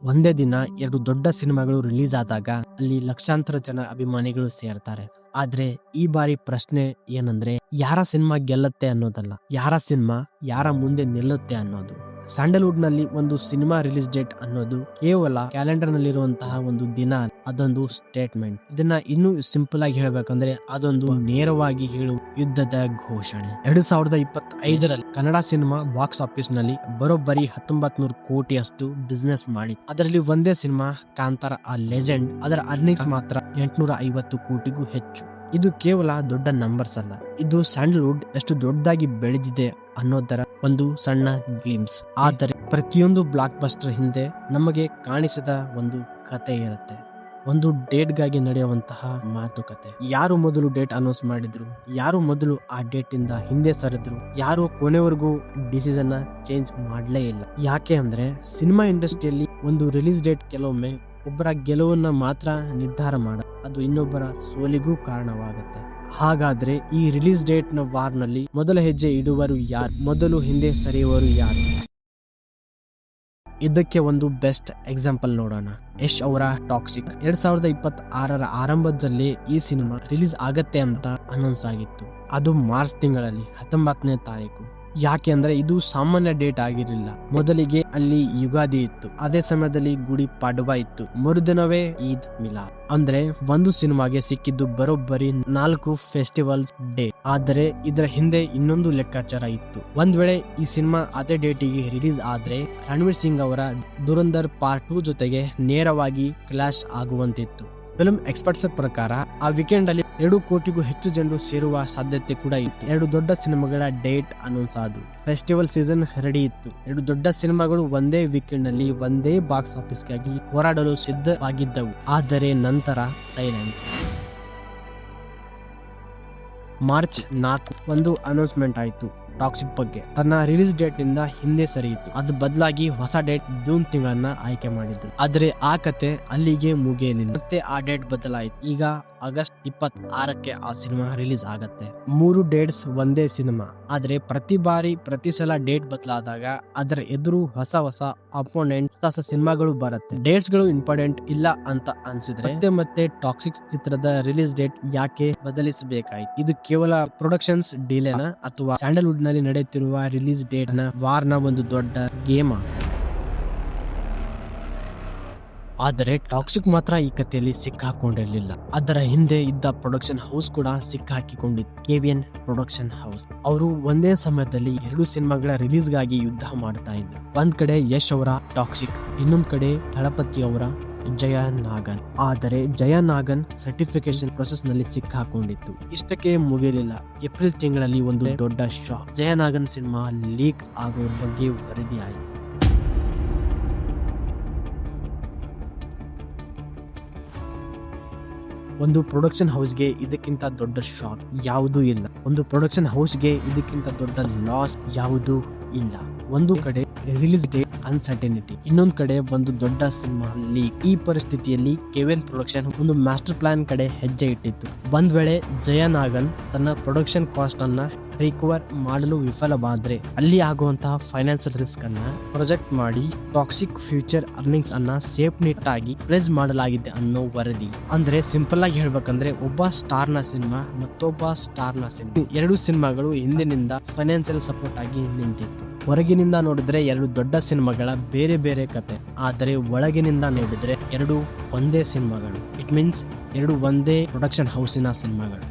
ಒಂದೇ ದಿನ 2 ದೊಡ್ಡ ಸಿನಿಮಾಗಳು ರಿಲೀಸ್ ಆದಾಗ ಅಲ್ಲಿ ಲಕ್ಷಾಂತರ ಜನ ಅಭಿಮಾನಿಗಳು ಸೇರ್ತಾರೆ. ಆದ್ರೆ ಈ ಬಾರಿ ಪ್ರಶ್ನೆ ಏನಂದ್ರೆ ಯಾರ ಸಿನಿಮಾ ಗೆಲ್ಲುತ್ತೆ ಅನ್ನೋದಲ್ಲ, ಯಾರ ಸಿನಿಮಾ ಯಾರ ಮುಂದೆ ನಿಲ್ಲುತ್ತೆ ಅನ್ನೋದು. ಸ್ಯಾಂಡಲ್ವುಡ್ ನಲ್ಲಿ ಒಂದು ಸಿನಿಮಾ ರಿಲೀಸ್ ಡೇಟ್ ಅನ್ನೋದು ಕೇವಲ ಕ್ಯಾಲೆಂಡರ್ ನಲ್ಲಿರುವಂತಹ ಒಂದು ದಿನ, ಅದೊಂದು ಸ್ಟೇಟ್ಮೆಂಟ್. ಇದನ್ನ ಇನ್ನೂ ಸಿಂಪಲ್ ಆಗಿ ಹೇಳ್ಬೇಕಂದ್ರೆ ಅದೊಂದು ನೇರವಾಗಿ ಹೇಳುವ ಯುದ್ಧದ ಘೋಷಣೆ. 2025ರಲ್ಲಿ ಕನ್ನಡ ಸಿನಿಮಾ ಬಾಕ್ಸ್ ಆಫೀಸ್ ನಲ್ಲಿ ಬರೋಬ್ಬರಿ 1900 ಕೋಟಿಯಷ್ಟು ಬಿಸ್ನೆಸ್ ಮಾಡಿತ್ತು. ಅದರಲ್ಲಿ ಒಂದೇ ಸಿನಿಮಾ ಕಾಂತಾರ ಆ ಲೆಜೆಂಡ್, ಅದರ ಅರ್ನಿಂಗ್ಸ್ ಮಾತ್ರ 850 ಕೋಟಿಗೂ ಹೆಚ್ಚು. ಇದು ಕೇವಲ ದೊಡ್ಡ ನಂಬರ್ಸ್ ಅಲ್ಲ, ಇದು ಸ್ಯಾಂಡಲ್ವುಡ್ ಎಷ್ಟು ದೊಡ್ಡದಾಗಿ ಬೆಳೆದಿದೆ ಅನ್ನೋದರ ಒಂದು ಸಣ್ಣ ಗ್ಲಿಮ್ಸ್. ಆದರೆ ಪ್ರತಿಯೊಂದು ಬ್ಲಾಕ್ ಬಸ್ಟರ್ ಹಿಂದೆ ನಮಗೆ ಕಾಣಿಸದ ಒಂದು ಕತೆ ಇರುತ್ತೆ, ಒಂದು ಡೇಟ್ ಗಾಗಿ ನಡೆಯುವಂತಹ ಮಾತುಕತೆ. ಯಾರು ಮೊದಲು ಡೇಟ್ ಅನೌನ್ಸ್ ಮಾಡಿದ್ರು, ಯಾರು ಮೊದಲು ಆ ಡೇಟ್ ಇಂದ ಹಿಂದೆ ಸರಿದ್ರು, ಯಾರು ಕೊನೆವರೆಗೂ ಡಿಸಿಷನ್ ಚೇಂಜ್ ಮಾಡ್ಲೇ ಇಲ್ಲ. ಯಾಕೆ ಅಂದ್ರೆ ಸಿನಿಮಾ ಇಂಡಸ್ಟ್ರಿಯಲ್ಲಿ ಒಂದು ರಿಲೀಸ್ ಡೇಟ್ ಕೆಲವೊಮ್ಮೆ ಒಬ್ಬರ ಗೆಲುವನ್ನ ಮಾತ್ರ ನಿರ್ಧಾರ ಮಾಡ, ಅದು ಇನ್ನೊಬ್ಬರ ಸೋಲಿಗೂ ಕಾರಣವಾಗುತ್ತೆ. ಹಾಗಾದ್ರೆ ಈ ರಿಲೀಸ್ ಡೇಟ್ ನ ವಾರ್ ನಲ್ಲಿ ಮೊದಲ ಹೆಜ್ಜೆ ಇಡುವರು ಯಾರು, ಮೊದಲು ಹಿಂದೆ ಸರಿಯುವರು ಯಾರು? ಇದಕ್ಕೆ ಒಂದು ಬೆಸ್ಟ್ ಎಕ್ಸಾಂಪಲ್ ನೋಡೋಣ. ಯಶ್ ಅವರ ಟಾಕ್ಸಿಕ್. 2026ರ ಆರಂಭದಲ್ಲಿ ಈ ಸಿನಿಮಾ ರಿಲೀಸ್ ಆಗತ್ತೆ ಅಂತ ಅನೌನ್ಸ್ ಆಗಿತ್ತು. ಅದು ಮಾರ್ಚ್ ತಿಂಗಳಲ್ಲಿ 19ನೇ ತಾರೀಕು. ಯಾಕೆ ಅಂದ್ರೆ ಇದು ಸಾಮಾನ್ಯ ಡೇಟ್ ಆಗಿರಲಿಲ್ಲ. ಮೊದಲಿಗೆ ಅಲ್ಲಿ ಯುಗಾದಿ ಇತ್ತು, ಅದೇ ಸಮಯದಲ್ಲಿ ಗುಡಿ ಪಾಡ್ವಾ ಇತ್ತು, ಮರುದಿನವೇ ಈದ್ ಮಿಲಾದ್. ಅಂದ್ರೆ ಒಂದು ಸಿನಿಮಾಗೆ ಸಿಕ್ಕಿದ್ದು ಬರೋಬ್ಬರಿ 4 ಫೆಸ್ಟಿವಲ್ಸ್ ಡೇ. ಆದರೆ ಇದರ ಹಿಂದೆ ಇನ್ನೊಂದು ಲೆಕ್ಕಾಚಾರ ಇತ್ತು. ಒಂದ್ ವೇಳೆ ಈ ಸಿನಿಮಾ ಅದೇ ಡೇಟಿಗೆ ರಿಲೀಸ್ ಆದ್ರೆ ರಣವೀರ್ ಸಿಂಗ್ ಅವರ ದುರಂಧರ್ ಪಾರ್ಟ್ 2 ಜೊತೆಗೆ ನೇರವಾಗಿ ಕ್ಲಾಶ್ ಆಗುವಂತಿತ್ತು. ಫಿಲ್ಮ್ ಎಕ್ಸ್ಪರ್ಟ್ಸ್ ಪ್ರಕಾರ ಆ ವೀಕೆಂಡ್ ಅಲ್ಲಿ 2 ಕೋಟಿಗೂ ಹೆಚ್ಚು ಜನರು ಸೇರುವ ಸಾಧ್ಯತೆ ಕೂಡ ಇತ್ತು. 2 ದೊಡ್ಡ ಸಿನಿಮಾಗಳ ಡೇಟ್ ಅನೌನ್ಸ್ ಆದವು, ಫೆಸ್ಟಿವಲ್ ಸೀಸನ್ ರೆಡಿ ಇತ್ತು. 2 ದೊಡ್ಡ ಸಿನಿಮಾಗಳು ಒಂದೇ ವೀಕೆಂಡ್ ನಲ್ಲಿ ಒಂದೇ ಬಾಕ್ಸ್ ಆಫೀಸ್ ಗಾಗಿ ಹೋರಾಡಲು ಸಿದ್ಧವಾಗಿದ್ದವು. ಆದರೆ ನಂತರ ಸೈಲೆನ್ಸ್. ಮಾರ್ಚ್ 4 ಒಂದು ಅನೌನ್ಸ್ಮೆಂಟ್ ಆಯಿತು ಟಾಕ್ಸಿಕ್ ಬಗ್ಗೆ. ತನ್ನ ರಿಲೀಸ್ ಡೇಟ್ ನಿಂದ ಹಿಂದೆ ಸರಿಯಿತು. ಅದು ಬದಲಾಗಿ ಹೊಸ ಡೇಟ್ ಜೂನ್ ತಿಂಗಳನ್ನ ಆಯ್ಕೆ ಮಾಡಿದ್ರು. ಆದ್ರೆ ಆ ಕತೆ ಅಲ್ಲಿಗೆ ಮುಗಿಯಲಿಲ್ಲ. ಮತ್ತೆ ಆ ಡೇಟ್ ಬದಲಾಯಿತು. ಈಗ ಆಗಸ್ಟ್ 26ಕ್ಕೆ ಆ ಸಿನಿಮಾ ರಿಲೀಸ್ ಆಗತ್ತೆ. 3 ಡೇಟ್ಸ್ ಒಂದೇ ಸಿನಿಮಾ. ಆದ್ರೆ ಪ್ರತಿ ಸಲ ಡೇಟ್ ಬದಲಾದಾಗ ಅದರ ಎದುರು ಹೊಸ ಅಪೋನೆಂಟ್, ಹೊಸ ಸಿನಿಮಾಗಳು ಬರುತ್ತೆ. ಡೇಟ್ಸ್ ಗಳು ಇಂಪಾರ್ಟೆಂಟ್ ಇಲ್ಲ ಅಂತ ಅನ್ಸಿದ್ರೆ ಮತ್ತೆ ಟಾಕ್ಸಿಕ್ ಚಿತ್ರದ ರಿಲೀಸ್ ಡೇಟ್ ಯಾಕೆ ಬದಲಿಸಬೇಕಾಯ್ತು? ಇದು ಕೇವಲ ಪ್ರೊಡಕ್ಷನ್ಸ್ ಡಿಲೇನ ಅಥವಾ ಸ್ಯಾಂಡಲ್ವುಡ್ ನಲ್ಲಿ ನಡೆಯುತ್ತಿರುವ ರಿಲೀಸ್ ಡೇಟ್ ನ ವಾರ್ನ ಒಂದು ದೊಡ್ಡ ಗೇಮ್? ಆದರೆ ಟಾಕ್ಸಿಕ್ ಮಾತ್ರ ಈ ಕಥೆಯಲ್ಲಿ ಸಿಕ್ಕಾಕೊಂಡಿರಲಿಲ್ಲ. ಅದರ ಹಿಂದೆ ಇದ್ದ ಪ್ರೊಡಕ್ಷನ್ ಹೌಸ್ ಕೂಡ ಸಿಕ್ಕಾಕಿಕೊಂಡಿತ್ತು. KVN production house. ಅವರು ಒಂದೇ ಸಮಯದಲ್ಲಿ 2 ಸಿನಿಮಾಗಳ ರಿಲೀಸ್ ಗಾಗಿ ಯುದ್ಧ ಮಾಡ್ತಾ ಇದ್ರು. ಒಂದ್ ಕಡೆ ಯಶ್ ಅವರ ಟಾಕ್ಸಿಕ್, ಇನ್ನೊಂದ್ ಕಡೆ ಥಳಪತಿ ಅವರ ಜಯ ನಾಗನ್. ಆದರೆ ಜಯ ನಾಗನ್ ಸರ್ಟಿಫಿಕೇಶನ್ ಪ್ರೊಸೆಸ್ ನಲ್ಲಿ ಸಿಕ್ಕಾಕೊಂಡಿತ್ತು. ಇಷ್ಟಕ್ಕೆ ಮುಗಿಯಲಿಲ್ಲ. ಏಪ್ರಿಲ್ ತಿಂಗಳಲ್ಲಿ ಒಂದು ದೊಡ್ಡ ಶಾಕ್. ಜಯ ನಾಗನ್ ಸಿನಿಮಾ ಲೀಕ್ ಆಗೋದ್ರ ಬಗ್ಗೆ ವರದಿ ಆಯಿತು. ಒಂದು ಪ್ರೊಡಕ್ಷನ್ ಹೌಸ್ಗೆ ಇದಕ್ಕಿಂತ ದೊಡ್ಡ ಶಾಕ್ ಯಾವುದೂ ಇಲ್ಲ. ಒಂದು ಪ್ರೊಡಕ್ಷನ್ ಹೌಸ್ಗೆ ಇದಕ್ಕಿಂತ ದೊಡ್ಡ ಲಾಸ್ ಯಾವುದೂ ಇಲ್ಲ. ಒಂದು ಕಡೆ ರಿಲೀಸ್ ಡೇಟ್ ಅನ್ಸರ್ಟನಿಟಿ, ಇನ್ನೊಂದು ಕಡೆ ಒಂದು ದೊಡ್ಡ ಸಿನಿಮಾ ಲೀಕ್. ಈ ಪರಿಸ್ಥಿತಿಯಲ್ಲಿ KVN ಪ್ರೊಡಕ್ಷನ್ ಒಂದು ಮಾಸ್ಟರ್ ಪ್ಲಾನ್ ಕಡೆ ಹೆಜ್ಜೆ ಇಟ್ಟಿತ್ತು. ಒಂದ್ ವೇಳೆ ಜಯ ನಾಗನ್ ತನ್ನ ಪ್ರೊಡಕ್ಷನ್ ಕಾಸ್ಟ್ ಅನ್ನ ರಿಕವರ್ ಮಾಡಲು ವಿಫಲವಾದ್ರೆ ಅಲ್ಲಿ ಆಗುವಂತಹ ಫೈನಾನ್ಸಿಯಲ್ ರಿಸ್ಕ್ ಅನ್ನ ಪ್ರೊಜೆಕ್ಟ್ ಮಾಡಿ ಟಾಕ್ಸಿಕ್ ಫ್ಯೂಚರ್ ಅರ್ನಿಂಗ್ಸ್ ಅನ್ನ ಸೇಫ್ ನೆಟ್ ಆಗಿ ಪ್ಲೇಸ್ ಮಾಡಲಾಗಿದೆ ಅನ್ನೋ ವರದಿ. ಅಂದ್ರೆ ಸಿಂಪಲ್ ಆಗಿ ಹೇಳ್ಬೇಕಂದ್ರೆ ಒಬ್ಬ ಸ್ಟಾರ್ ನ ಸಿನಿಮಾ ಮತ್ತೊಬ್ಬ ಸ್ಟಾರ್ ನ ಸಿನಿಮಾ, 2 ಸಿನಿಮಾಗಳು ಹಿಂದಿನಿಂದ ಫೈನಾನ್ಸಿಯಲ್ ಸಪೋರ್ಟ್ ಆಗಿ ನಿಂತಿತ್ತು. ಹೊರಗಿನಿಂದ ನೋಡಿದ್ರೆ 2 ದೊಡ್ಡ ಸಿನಿಮಾಗಳ ಬೇರೆ ಬೇರೆ ಕತೆ, ಆದರೆ ಒಳಗಿನಿಂದ ನೋಡಿದ್ರೆ 2 ಒಂದೇ ಸಿನಿಮಾಗಳು. ಇಟ್ ಮೀನ್ಸ್ 2 ಒಂದೇ ಪ್ರೊಡಕ್ಷನ್ ಹೌಸಿನ ಸಿನಿಮಾಗಳು.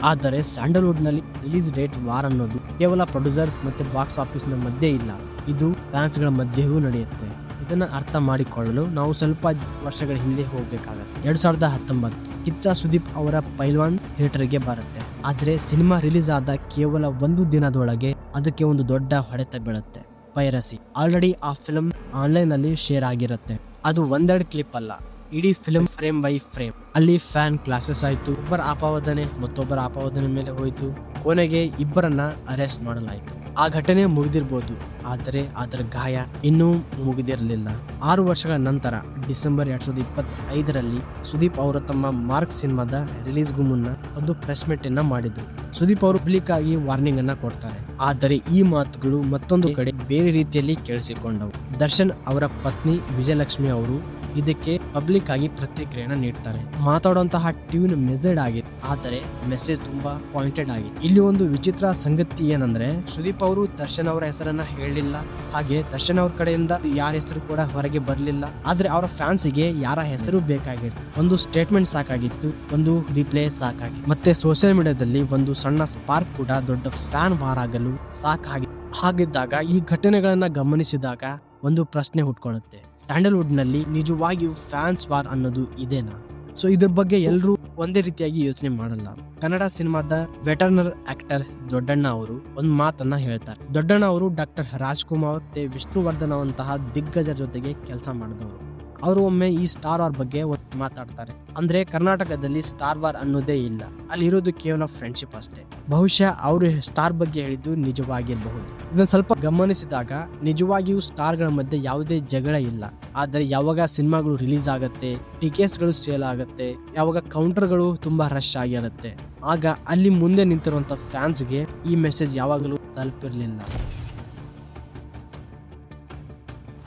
ಆದರೆ ಸ್ಯಾಂಡಲ್ವುಡ್ ನಲ್ಲಿ ರಿಲೀಸ್ ಡೇಟ್ ವಾರ್ ಅನ್ನೋದು ಕೇವಲ ಪ್ರೊಡ್ಯೂಸರ್ಸ್ ಮತ್ತೆ ಬಾಕ್ಸ್ ಆಫೀಸ್ ನ ಮಧ್ಯೆ ಇಲ್ಲ, ಇದು ಫ್ಯಾನ್ಸ್ ಗಳ ಮಧ್ಯೆಯೂ ನಡೆಯುತ್ತೆ. ಇದನ್ನ ಅರ್ಥ ಮಾಡಿಕೊಳ್ಳಲು ನಾವು ಸ್ವಲ್ಪ ವರ್ಷಗಳ ಹಿಂದೆ ಹೋಗ್ಬೇಕಾಗತ್ತೆ. 2019 ಕಿಚ್ಚ ಸುದೀಪ್ ಅವರ ಪೈಲ್ವಾನ್ ಥಿಯೇಟರ್ಗೆ ಬರುತ್ತೆ. ಆದ್ರೆ ಸಿನಿಮಾ ರಿಲೀಸ್ ಆದ ಕೇವಲ 1 ದಿನದೊಳಗೆ ಅದಕ್ಕೆ ಒಂದು ದೊಡ್ಡ ಹೊಡೆತ ಬೀಳುತ್ತೆ. ಪೈರಸಿ. ಆಲ್ರೆಡಿ ಆ ಫಿಲ್ಮ್ ಆನ್ಲೈನ್ ಅಲ್ಲಿ ಶೇರ್ ಆಗಿರುತ್ತೆ. ಅದು 1-2 ಕ್ಲಿಪ್ ಅಲ್ಲ, ಇಡೀ ಫಿಲ್ಮ್ ಫ್ರೇಮ್ ಬೈ ಫ್ರೇಮ್. ಅಲ್ಲಿ ಫ್ಯಾನ್ ಕ್ಲಾಸಸ್ ಆಯ್ತು, ಒಬ್ಬರ ಆಪಾದನೆ ಮತ್ತೊಬ್ಬರ ಆಪಾದನೆ ಮೇಲೆ ಹೋಯ್ತು, ಕೊನೆಗೆ ಇಬ್ಬರನ್ನ ಅರೆಸ್ಟ್ ಮಾಡಲಾಯಿತು. ಆ ಘಟನೆ ಮುಗಿದಿರ್ಬೋದು, ಆದರೆ ಅದರ ಗಾಯ ಇನ್ನೂ ಮುಗಿದಿರಲಿಲ್ಲ. 6 ವರ್ಷಗಳ ನಂತರ ಡಿಸೆಂಬರ್ 2025ರಲ್ಲಿ ಸುದೀಪ್ ಅವರು ತಮ್ಮ ಮಾರ್ಕ್ ಸಿನಿಮಾದ ರಿಲೀಸ್ಗೂ ಮುನ್ನ ಒಂದು ಪ್ರೆಸ್ ಮೀಟ್ ಅನ್ನ ಮಾಡಿದ್ರು. ಸುದೀಪ್ ಅವರು ಪಬ್ಲಿಕ್ ಆಗಿ ವಾರ್ನಿಂಗ್ ಅನ್ನ ಕೊಡ್ತಾರೆ. ಆದರೆ ಈ ಮಾತುಗಳು ಮತ್ತೊಂದು ಕಡೆ ಬೇರೆ ರೀತಿಯಲ್ಲಿ ಕೇಳಿಸಿಕೊಂಡವು. ದರ್ಶನ್ ಅವರ ಪತ್ನಿ ವಿಜಯಲಕ್ಷ್ಮಿ ಅವರು ಇದಕ್ಕೆ ಪಬ್ಲಿಕ್ ಆಗಿ ಪ್ರತಿಕ್ರಿಯೆಯನ್ನು ನೀಡ್ತಾರೆ. ಮಾತಾಡುವಂತಹ ಟ್ಯೂನ್ ಮೆಸೇಜ್ ಆಗಿದೆ, ಆದರೆ ಮೆಸೇಜ್ ತುಂಬಾ ಪಾಯಿಂಟೆಡ್ ಆಗಿದೆ. ಇಲ್ಲಿ ಒಂದು ವಿಚಿತ್ರ ಸಂಗತಿ ಏನಂದ್ರೆ ಸುದೀಪ್ ಅವರು ದರ್ಶನ್ ಅವರ ಹೆಸರನ್ನ ಹೇಳಿಲ್ಲ, ಹಾಗೆ ದರ್ಶನ್ ಅವ್ರ ಕಡೆಯಿಂದ ಯಾರ ಹೆಸರು ಕೂಡ ಹೊರಗೆ ಬರಲಿಲ್ಲ. ಆದ್ರೆ ಅವರ ಫ್ಯಾನ್ಸ್ಗೆ ಯಾರ ಹೆಸರು ಬೇಕಾಗಿತ್ತು, ಒಂದು ಸ್ಟೇಟ್ಮೆಂಟ್ ಸಾಕಾಗಿತ್ತು, ಒಂದು ರಿಪ್ಲೈ ಸಾಕಾಗಿತ್ತು. ಮತ್ತೆ ಸೋಷಿಯಲ್ ಮೀಡಿಯಾದಲ್ಲಿ ಒಂದು ಸಣ್ಣ ಸ್ಪಾರ್ಕ್ ಕೂಡ ದೊಡ್ಡ ಫ್ಯಾನ್ ವಾರ್ ಆಗಲು ಸಾಕಾಗಿತ್ತು. ಹಾಗಿದ್ದಾಗ ಈ ಘಟನೆಗಳನ್ನ ಗಮನಿಸಿದಾಗ ಒಂದು ಪ್ರಶ್ನೆ ಹುಟ್ಕೊಳ್ಳುತ್ತೆ, ಸ್ಯಾಂಡಲ್ವುಡ್ ನಲ್ಲಿ ನಿಜವಾಗಿಯೂ ಫ್ಯಾನ್ಸ್ ವಾರ್ ಅನ್ನೋದು ಇದೇನಾ? ಸೊ ಇದ್ರ ಬಗ್ಗೆ ಎಲ್ಲರೂ ಒಂದೇ ರೀತಿಯಾಗಿ ಯೋಚನೆ ಮಾಡಲ್ಲ. ಕನ್ನಡ ಸಿನಿಮಾದ ವೆಟರ್ನರ್ ಆಕ್ಟರ್ ದೊಡ್ಡಣ್ಣ ಅವರು ಒಂದು ಮಾತನ್ನ ಹೇಳ್ತಾರೆ. ದೊಡ್ಡಣ್ಣ ಅವರು ಡಾಕ್ಟರ್ ರಾಜ್ಕುಮಾರ್ ಮತ್ತೆ ವಿಷ್ಣುವರ್ಧನ್ ಅವಂತಹ ದಿಗ್ಗಜರ ಜೊತೆಗೆ ಕೆಲಸ ಮಾಡಿದವರು. ಅವರು ಒಮ್ಮೆ ಈ ಸ್ಟಾರ್ ವಾರ್ ಬಗ್ಗೆ ಮಾತಾಡ್ತಾರೆ. ಅಂದ್ರೆ ಕರ್ನಾಟಕದಲ್ಲಿ ಸ್ಟಾರ್ ವಾರ್ ಅನ್ನೋದೇ ಇಲ್ಲ, ಅಲ್ಲಿ ಇರೋದು ಕೇವಲ ಫ್ರೆಂಡ್ಶಿಪ್ ಅಷ್ಟೇ. ಬಹುಶಃ ಅವರು ಸ್ಟಾರ್ ಬಗ್ಗೆ ಹೇಳಿದ್ದು ನಿಜವಾಗಿರಬಹುದು. ಇದನ್ನ ಸ್ವಲ್ಪ ಗಮನಿಸಿದಾಗ ನಿಜವಾಗಿಯೂ ಸ್ಟಾರ್ ಗಳ ಮಧ್ಯೆ ಯಾವುದೇ ಜಗಳ ಇಲ್ಲ. ಆದರೆ ಯಾವಾಗ ಸಿನಿಮಾಗಳು ರಿಲೀಸ್ ಆಗತ್ತೆ, ಟಿಕೆಟ್ಸ್ ಗಳು ಸೇಲ್ ಆಗತ್ತೆ, ಯಾವಾಗ ಕೌಂಟರ್ ಗಳು ತುಂಬಾ ರಶ್ ಆಗಿರುತ್ತೆ, ಆಗ ಅಲ್ಲಿ ಮುಂದೆ ನಿಂತಿರುವಂತ ಫ್ಯಾನ್ಸ್ಗೆ ಈ ಮೆಸೇಜ್ ಯಾವಾಗಲೂ ತಲುಪಿರ್ಲಿಲ್ಲ.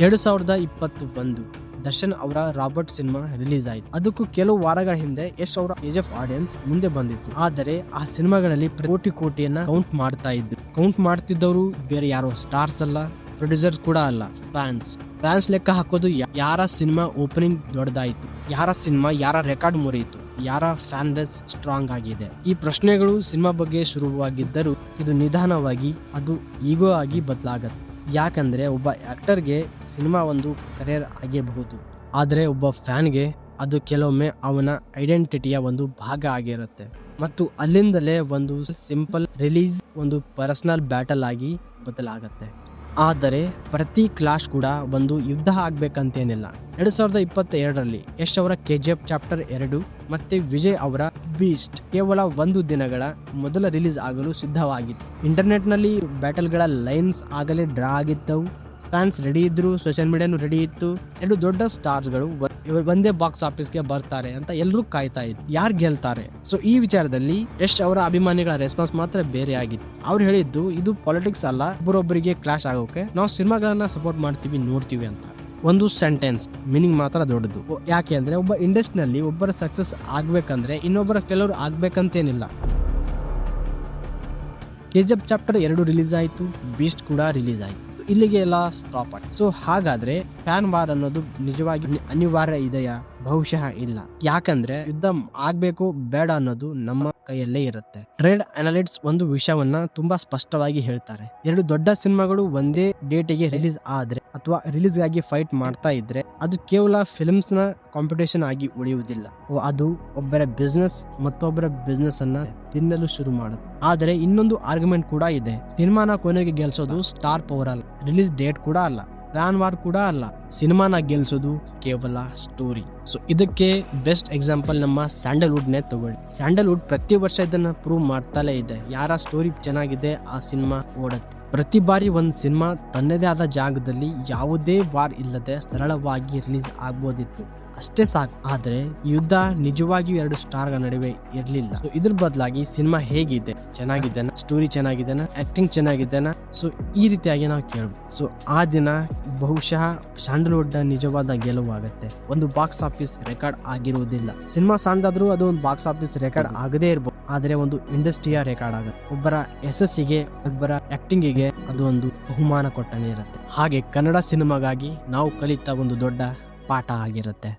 2021 ದರ್ಶನ್ ಅವರ ರಾಬರ್ಟ್ ಸಿನಿಮಾ ರಿಲೀಸ್ ಆಯಿತು. ಅದಕ್ಕೂ ಕೆಲವು ವಾರಗಳ ಹಿಂದೆ ಯಶ್ ಅವರ KGF ಆಡಿಯನ್ಸ್ ಮುಂದೆ ಬಂದಿತ್ತು. ಆದರೆ ಆ ಸಿನಿಮಾಗಳಲ್ಲಿ ಕೋಟಿಯನ್ನ ಕೌಂಟ್ ಮಾಡ್ತಾ ಇದ್ರು. ಕೌಂಟ್ ಮಾಡ್ತಿದ್ದವರು ಬೇರೆ ಯಾರೋ ಸ್ಟಾರ್ಸ್ ಅಲ್ಲ, ಪ್ರೊಡ್ಯೂಸರ್ಸ್ ಕೂಡ ಅಲ್ಲ, ಫ್ಯಾನ್ಸ್ ಲೆಕ್ಕ ಹಾಕೋದು ಯಾರ ಸಿನಿಮಾ ಓಪನಿಂಗ್ ದೊಡ್ಡದಾಯಿತು, ಯಾರ ಸಿನಿಮಾ ಯಾರ ರೆಕಾರ್ಡ್ ಮುರಿಯಿತು, ಯಾರ ಫ್ಯಾನ್ ಬೇಸ್ ಸ್ಟ್ರಾಂಗ್ ಆಗಿದೆ. ಈ ಪ್ರಶ್ನೆಗಳು ಸಿನಿಮಾ ಬಗ್ಗೆ ಶುರುವಾಗಿದ್ದರೂ ಇದು ನಿಧಾನವಾಗಿ ಅದು ಈಗೋ ಆಗಿ ಬದಲಾಗತ್ತೆ. ಯಾಕಂದ್ರೆ ಒಬ್ಬ ಆಕ್ಟರ್ಗೆ ಸಿನಿಮಾ ಒಂದು ಕರಿಯರ್ ಆಗಿರಬಹುದು, ಆದರೆ ಒಬ್ಬ ಫ್ಯಾನ್ಗೆ ಅದು ಕೆಲವೊಮ್ಮೆ ಅವನ ಐಡೆಂಟಿಟಿಯ ಒಂದು ಭಾಗ ಆಗಿರುತ್ತೆ. ಮತ್ತು ಅಲ್ಲಿಂದಲೇ ಒಂದು ಸಿಂಪಲ್ ರಿಲೀಸ್ ಒಂದು ಪರ್ಸನಲ್ ಬ್ಯಾಟಲ್ ಆಗಿ ಬದಲಾಗತ್ತೆ. ಆದರೆ ಪ್ರತಿ ಕ್ಲಾಶ್ ಕೂಡ ಒಂದು ಯುದ್ಧ ಆಗ್ಬೇಕಂತೇನಿಲ್ಲ. 2022ರಲ್ಲಿ ಯಶ್ ಅವರ KGF ಚಾಪ್ಟರ್ 2 ಮತ್ತೆ ವಿಜಯ್ ಅವರ ಬೀಸ್ಟ್ ಕೇವಲ 1 ದಿನಗಳ ಮೊದಲ ರಿಲೀಸ್ ಆಗಲು ಸಿದ್ಧವಾಗಿತ್ತು. ಇಂಟರ್ನೆಟ್ ನಲ್ಲಿ ಬ್ಯಾಟಲ್ ಗಳ ಲೈನ್ಸ್ ಆಗಲೇ ಡ್ರಾ ಆಗಿದ್ದವು. ಫ್ಯಾನ್ಸ್ ರೆಡಿ ಇದ್ರು, ಸೋಷಿಯಲ್ ಮೀಡಿಯಾನು ರೆಡಿ ಇತ್ತು. ಎರಡು ದೊಡ್ಡ ಸ್ಟಾರ್ಸ್ ಗಳು ಒಂದೇ ಬಾಕ್ಸ್ ಆಫೀಸ್ಗೆ ಬರ್ತಾರೆ ಅಂತ ಎಲ್ಲರೂ ಕಾಯ್ತಾ ಇದ್ರು, ಯಾರು ಗೆಲ್ತಾರೆ. ಸೊ ಈ ವಿಚಾರದಲ್ಲಿ ಯಶ್ ಅವರ ಅಭಿಮಾನಿಗಳ ರೆಸ್ಪಾನ್ಸ್ ಮಾತ್ರ ಬೇರೆ ಆಗಿತ್ತು. ಅವ್ರು ಹೇಳಿದ್ದು ಇದು ಪಾಲಿಟಿಕ್ಸ್ ಅಲ್ಲ, ಒಬ್ಬರೊಬ್ಬರಿಗೆ ಕ್ಲಾಶ್ ಆಗೋಕೆ ನಾವು ಸಿನಿಮಾಗಳನ್ನ ಸಪೋರ್ಟ್ ಮಾಡ್ತೀವಿ, ನೋಡ್ತೀವಿ ಅಂತ. ಒಂದು ಸೆಂಟೆನ್ಸ್ ಮೀನಿಂಗ್ ಮಾತ್ರ ದೊಡ್ಡದು. ಯಾಕೆ ಅಂದ್ರೆ ಒಬ್ಬ ಇಂಡಸ್ಟ್ರಿನಲ್ಲಿ ಒಬ್ಬರ ಸಕ್ಸಸ್ ಆಗ್ಬೇಕಂದ್ರೆ ಇನ್ನೊಬ್ಬರ ಫೇಲ್ಯೂರ್ ಆಗ್ಬೇಕಂತೇನಿಲ್ಲ. KGF ಚಾಪ್ಟರ್ 2 ರಿಲೀಸ್ ಆಯ್ತು, ಬೀಸ್ಟ್ ಕೂಡ ರಿಲೀಸ್ ಆಯ್ತು. ಇಲ್ಲಿಗೆ ಎಲ್ಲ ಸ್ಟಾಪ್ ಆಯ್ತು. ಸೊ ಹಾಗಾದ್ರೆ ಫ್ಯಾನ್ ವಾರ್ ಅನ್ನೋದು ನಿಜವಾಗಿ ಅನಿವಾರ್ಯ ಇದೆಯಾ? ಬಹುಶಃ ಇಲ್ಲ. ಯಾಕಂದ್ರೆ ಯುದ್ಧ ಆಗ್ಬೇಕು ಬೇಡ ಅನ್ನೋದು ನಮ್ಮ ಕೈಯಲ್ಲೇ ಇರುತ್ತೆ. ಟ್ರೇಡ್ ಅನಾಲಿಸ್ಟ್ಸ್ ಒಂದು ವಿಷಯವನ್ನ ತುಂಬಾ ಸ್ಪಷ್ಟವಾಗಿ ಹೇಳ್ತಾರೆ. ಎರಡು ದೊಡ್ಡ ಸಿನಿಮಾಗಳು ಒಂದೇ ಡೇಟಿಗೆ ರಿಲೀಸ್ ಆದ್ರೆ ಅಥವಾ ರಿಲೀಸ್ ಆಗಿ ಫೈಟ್ ಮಾಡ್ತಾ ಇದ್ರೆ ಅದು ಕೇವಲ ಫಿಲ್ಮ್ಸ್ ನ ಕಾಂಪಿಟೇಷನ್ ಆಗಿ ಉಳಿಯುವುದಿಲ್ಲ. ಅದು ಒಬ್ಬರ ಬಿಸ್ನೆಸ್ ಮತ್ತೊಬ್ಬರ ಬಿಸ್ನೆಸ್ ಅನ್ನ ತಿನ್ನಲು ಶುರು ಮಾಡುತ್ತೆ. ಆದರೆ ಇನ್ನೊಂದು ಆರ್ಗ್ಯುಮೆಂಟ್ ಕೂಡ ಇದೆ. ಸಿನಿಮಾನ ಕೊನೆಗೆ ಗೆಲ್ಸೋದು ಸ್ಟಾರ್ ಪವರ್ ಅಲ್ಲ, ರಿಲೀಸ್ ಡೇಟ್ ಕೂಡ ಅಲ್ಲ, ಫ್ಯಾನ್ ವಾರ್ ಕೂಡ ಅಲ್ಲ. ಸಿನಿಮಾನ ಗೆಲ್ಸೋದು ಕೇವಲ ಸ್ಟೋರಿ. ಸೊ ಇದಕ್ಕೆ ಬೆಸ್ಟ್ ಎಕ್ಸಾಂಪಲ್ ನಮ್ಮ ಸ್ಯಾಂಡಲ್ವುಡ್ ನೇ ತಗೊಳ್ಳಿ. ಸ್ಯಾಂಡಲ್ವುಡ್ ಪ್ರತಿ ವರ್ಷ ಇದನ್ನ ಪ್ರೂವ್ ಮಾಡ್ತಾಲೇ ಇದೆ. ಯಾರ ಸ್ಟೋರಿ ಚೆನ್ನಾಗಿದೆ ಆ ಸಿನಿಮಾ ಓಡತ್ತೆ. ಪ್ರತಿ ಬಾರಿ ಒಂದ್ ಸಿನಿಮಾ ತನ್ನದೇ ಆದ ಜಾಗದಲ್ಲಿ ಯಾವುದೇ ವಾರ್ ಇಲ್ಲದೆ ಸರಳವಾಗಿ ರಿಲೀಸ್ ಆಗ್ಬೋದಿತ್ತು, ಅಷ್ಟೇ ಸಾಕು. ಆದ್ರೆ ಯುದ್ಧ ನಿಜವಾಗಿಯೂ ಎರಡು ಸ್ಟಾರ್ಗಳ ನಡುವೆ ಇರ್ಲಿಲ್ಲ. ಇದ್ರ ಬದಲಾಗಿ ಸಿನಿಮಾ ಹೇಗಿದೆ, ಚೆನ್ನಾಗಿದ್ದೇನಾ, ಸ್ಟೋರಿ ಚೆನ್ನಾಗಿದ್ದೇನಾ, ಆಕ್ಟಿಂಗ್ ಚೆನ್ನಾಗಿದ್ದೇನಾ, ಸೊ ಈ ರೀತಿಯಾಗಿ ನಾವು ಕೇಳ್ಬೋದು. ಸೊ ಆ ದಿನ ಬಹುಶಃ ಸ್ಯಾಂಡಲ್ವುಡ್ ನಿಜವಾದ ಗೆಲುವಾಗತ್ತೆ. ಒಂದು ಬಾಕ್ಸ್ ಆಫೀಸ್ ರೆಕಾರ್ಡ್ ಆಗಿರುವುದಿಲ್ಲ. ಸಿನಿಮಾ ಸಣ್ಣದಾದ್ರೂ ಅದು ಒಂದು ಬಾಕ್ಸ್ ಆಫೀಸ್ ರೆಕಾರ್ಡ್ ಆಗದೇ ಇರ್ಬೋದು, ಆದ್ರೆ ಒಂದು ಇಂಡಸ್ಟ್ರಿಯ ರೆಕಾರ್ಡ್ ಆಗುತ್ತೆ. ಒಬ್ಬರ ಯಶಸ್ಸಿಗೆ, ಒಬ್ಬರ ಆಕ್ಟಿಂಗಿಗೆ ಅದು ಒಂದು ಬಹುಮಾನ ಕೊಟ್ಟಂಗೆ ಇರುತ್ತೆ. ಹಾಗೆ ಕನ್ನಡ ಸಿನಿಮಾಗಾಗಿ ನಾವು ಕಲಿತ ಒಂದು ದೊಡ್ಡ ಪಾಠ ಆಗಿರುತ್ತೆ.